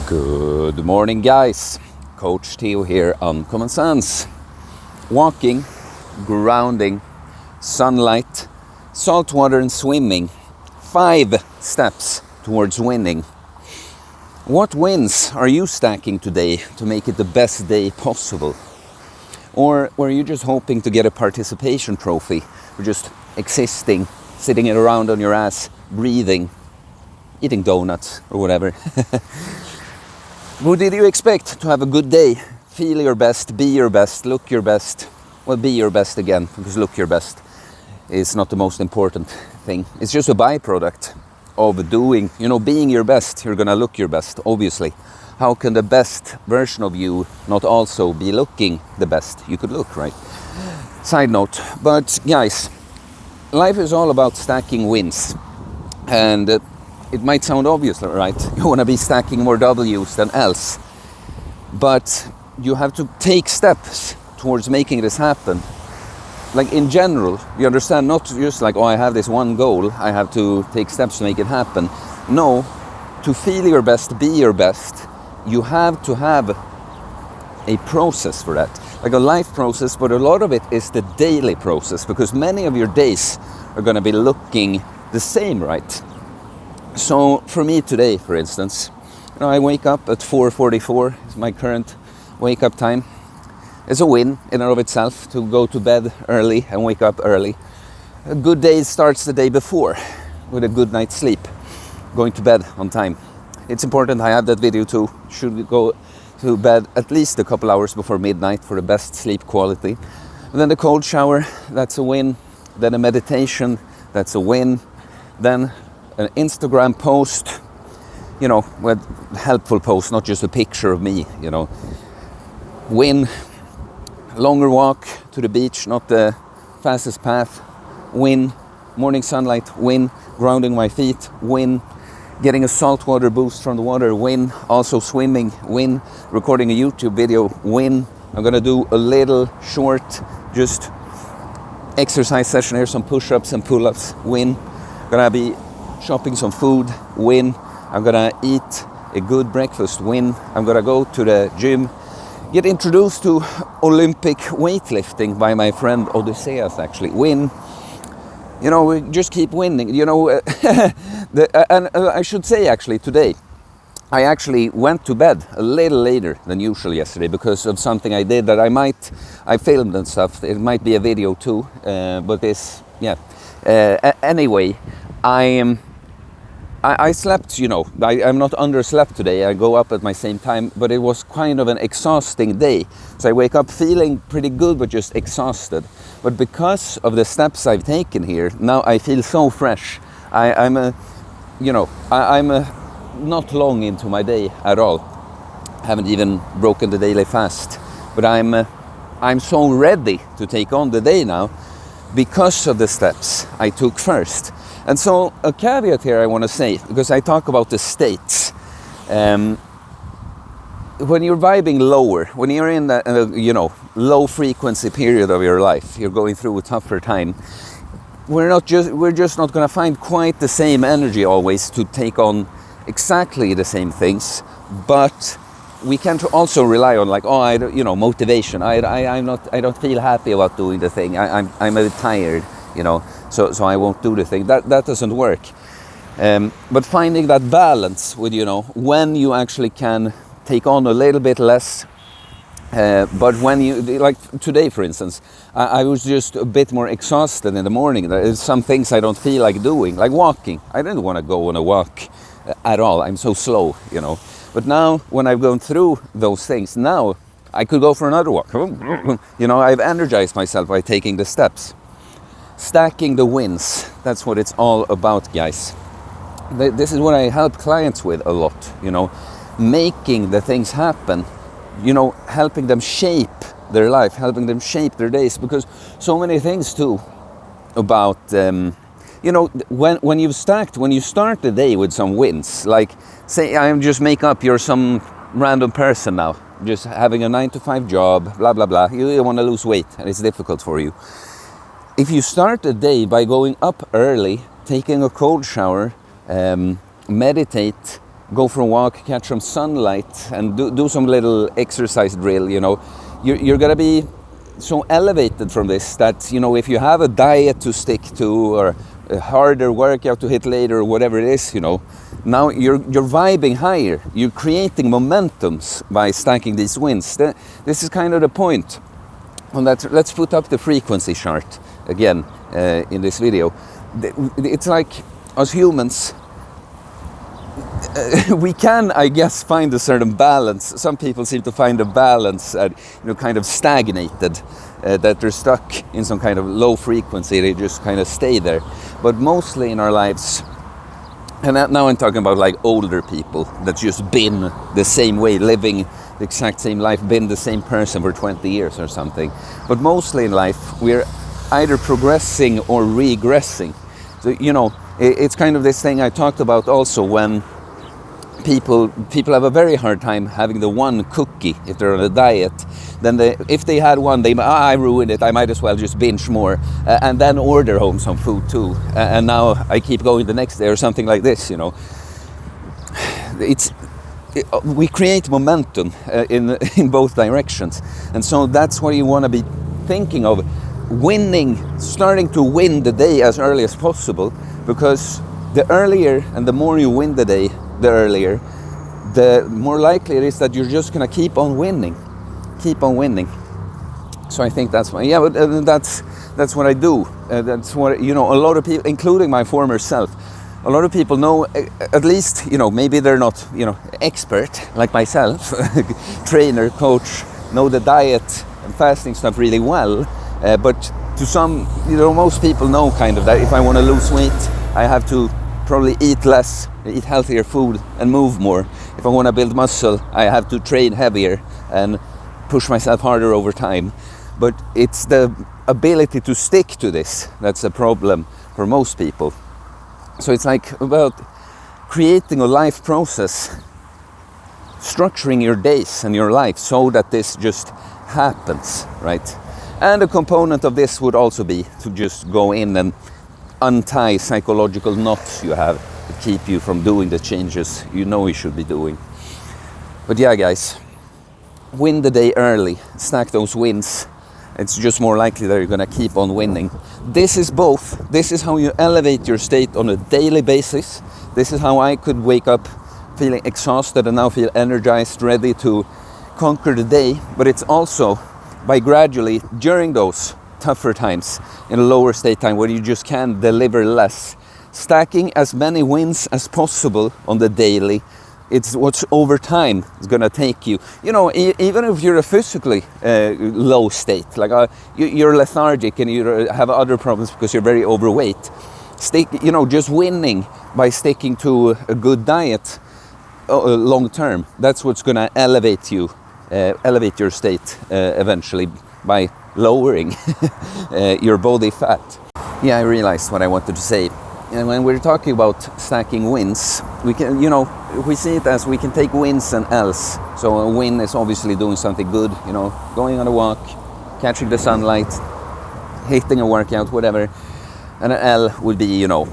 Good morning, guys. Coach Theo here on Common Sense. Walking, grounding, sunlight, salt water and swimming. 5 steps towards winning. What wins are you stacking today to make it the best day possible? Or were you just hoping to get a participation trophy? Or just existing, sitting around on your ass, breathing, eating donuts or whatever? What did you expect? To have a good day, feel your best, be your best, look your best. Well, be your best again, because look your best is not the most important thing. It's just a byproduct of doing, being your best. You're gonna look your best, obviously. How can the best version of you not also be looking the best you could look, right? Side note, but guys, life is all about stacking wins. And it might sound obvious, right? You want to be stacking more W's than L's. But you have to take steps towards making this happen. Like in general, you understand, not just like, I have this one goal, I have to take steps to make it happen. No, to feel your best, be your best, you have to have a process for that. Like a life process, but a lot of it is the daily process, because many of your days are going to be looking the same, right? So for me today, for instance, I wake up at 4:44. It's my current wake up time. It's a win in and of itself to go to bed early and wake up early. A good day starts the day before with a good night's sleep, going to bed on time. It's important, I have that video too. Should go to bed at least a couple hours before midnight for the best sleep quality. And then the cold shower, that's a win. Then a meditation, that's a win. Then an Instagram post, with helpful post, not just a picture of me, Win. Longer walk to the beach, not the fastest path. Win. Morning sunlight, win. Grounding my feet, win. Getting a saltwater boost from the water, win. Also swimming, win. Recording a YouTube video, win. I'm gonna do a little short, just exercise session here, some push-ups and pull-ups, win. Gonna be shopping some food, win. I'm gonna eat a good breakfast, win. I'm gonna go to the gym, get introduced to Olympic weightlifting by my friend Odysseus, actually, win. We just keep winning, and I should say actually today, I actually went to bed a little later than usual yesterday because of something I did that I filmed and stuff. It might be a video too, but this, yeah. Anyway, I slept, I'm not underslept today. I go up at my same time, but it was kind of an exhausting day. So I wake up feeling pretty good, but just exhausted. But because of the steps I've taken here, now I feel so fresh. I'm not long into my day at all. I haven't even broken the daily fast, but I'm so ready to take on the day now because of the steps I took first. And so a caveat here I want to say, because I talk about the states. When you're vibing lower, when you're in that low frequency period of your life, you're going through a tougher time, we're just not going to find quite the same energy always to take on exactly the same things, but we can also rely on motivation. I don't feel happy about doing the thing. I'm a bit tired, so I won't do the thing. That doesn't work. But finding that balance with when you actually can take on a little bit less, but when you, like today for instance, I was just a bit more exhausted in the morning. There's some things I don't feel like doing, like walking. I didn't want to go on a walk at all. I'm so slow, But now when I've gone through those things, now I could go for another walk. I've energized myself by taking the steps. Stacking the wins, that's what it's all about, guys. This is what I help clients with a lot, making the things happen, helping them shape their life, helping them shape their days, because so many things too about, when you start the day with some wins, like say I just make up you're some random person now, just having a 9-to-5 job, blah, blah, blah, you want to lose weight and it's difficult for you. If you start the day by going up early, taking a cold shower, meditate, go for a walk, catch some sunlight, and do some little exercise drill, you know, you're gonna be so elevated from this that, you know, if you have a diet to stick to or a harder workout to hit later or whatever it is, you know, now you're vibing higher. You're creating momentums by stacking these wins. This is kind of the point. And let's put up the frequency chart again in this video. It's like us humans, we can, I guess, find a certain balance. Some people seem to find a balance, you know, kind of stagnated, that they're stuck in some kind of low frequency. They just kind of stay there. But mostly in our lives, and now I'm talking about like older people that's just been the same way, living the exact same life, been the same person for 20 years or something. But mostly in life, we're either progressing or regressing. So, you know, it's kind of this thing I talked about also when people have a very hard time having the one cookie if they're on a diet. Then if they had one, I ruined it, I might as well just binge more and then order home some food too. And now I keep going the next day or something like this, you know. We create momentum in both directions. And so that's what you want to be thinking of. Winning, starting to win the day as early as possible, because the earlier and the more you win the day, the earlier, the more likely it is that you're just gonna keep on winning. So I think that's why, yeah, but that's what I do. That's what, you know, a lot of people, including my former self, a lot of people know, at least, you know, maybe they're not, you know, expert like myself, trainer, coach, know the diet and fasting stuff really well, but to some, you know, most people know kind of that if I want to lose weight, I have to probably eat less, eat healthier food and move more. If I want to build muscle, I have to train heavier and push myself harder over time. But it's the ability to stick to this that's a problem for most people. So it's like about creating a life process, structuring your days and your life so that this just happens, right? And a component of this would also be to just go in and untie psychological knots you have that keep you from doing the changes you know you should be doing. But yeah, guys, win the day early, stack those wins. It's just more likely that you're gonna keep on winning. This is both. This is how you elevate your state on a daily basis. This is how I could wake up feeling exhausted and now feel energized, ready to conquer the day. But it's also by gradually, during those tougher times, in a lower state time where you just can deliver less, stacking as many wins as possible on the daily. It's what's over time is gonna take you. You know, even if you're a physically low state, like you're lethargic and you have other problems because you're very overweight, you know, just winning by sticking to a good diet long term, that's what's gonna elevate you, elevate your state eventually by lowering your body fat. Yeah, I realized what I wanted to say. And when we're talking about stacking wins, we can, you know, we see it as we can take wins and L's. So a win is obviously doing something good, you know, going on a walk, catching the sunlight, hitting a workout, whatever. And an L would be, you know,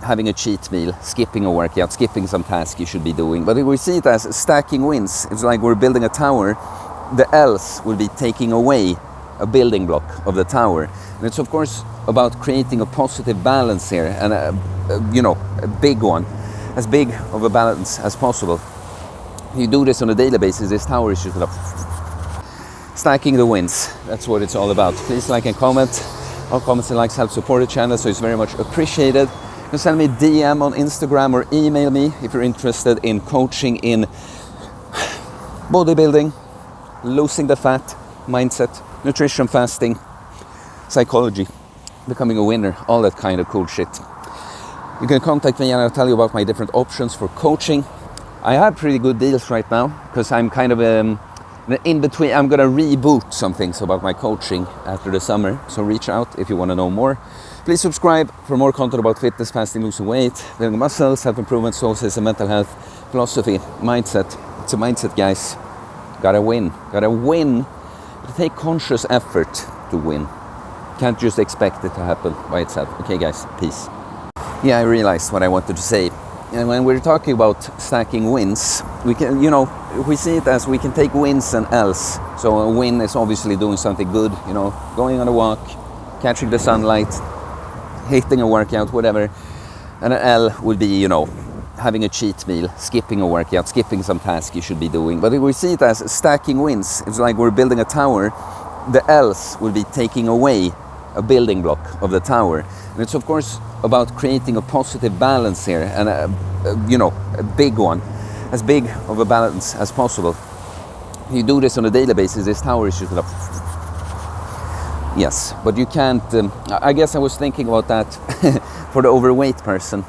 having a cheat meal, skipping a workout, skipping some task you should be doing. But if we see it as stacking wins, it's like we're building a tower. The L's will be taking away a building block of the tower. And it's of course about creating a positive balance here, and you know, a big one, as big of a balance as possible. If you do this on a daily basis, this tower is just stacking the wins. That's what it's all about. Please like and comment. All comments and likes help support the channel, so it's very much appreciated. You can send me a DM on Instagram or email me if you're interested in coaching in bodybuilding, losing the fat, mindset, nutrition, fasting, psychology, becoming a winner, all that kind of cool shit. You can contact me and I'll tell you about my different options for coaching. I have pretty good deals right now because I'm kind of in between. I'm gonna reboot some things about my coaching after the summer, so reach out if you want to know more. Please subscribe for more content about fitness, fasting, losing weight, building muscle, self-improvement, sources, and mental health, philosophy, mindset. It's a mindset, guys. Gotta win. To take conscious effort to win. Can't just expect it to happen by itself. Okay, guys, peace. Yeah, I realized what I wanted to say. And when we're talking about stacking wins, we can, we see it as we can take wins and L's. So a win is obviously doing something good, going on a walk, catching the sunlight, hitting a workout, whatever. And an L would be, having a cheat meal, skipping a workout, skipping some task you should be doing. But if we see it as stacking wins, it's like we're building a tower. The L's will be taking away a building block of the tower. And it's of course about creating a positive balance here, and a big one, as big of a balance as possible. If you do this on a daily basis, this tower is just yes, but you can't, I guess I was thinking about that for the overweight person.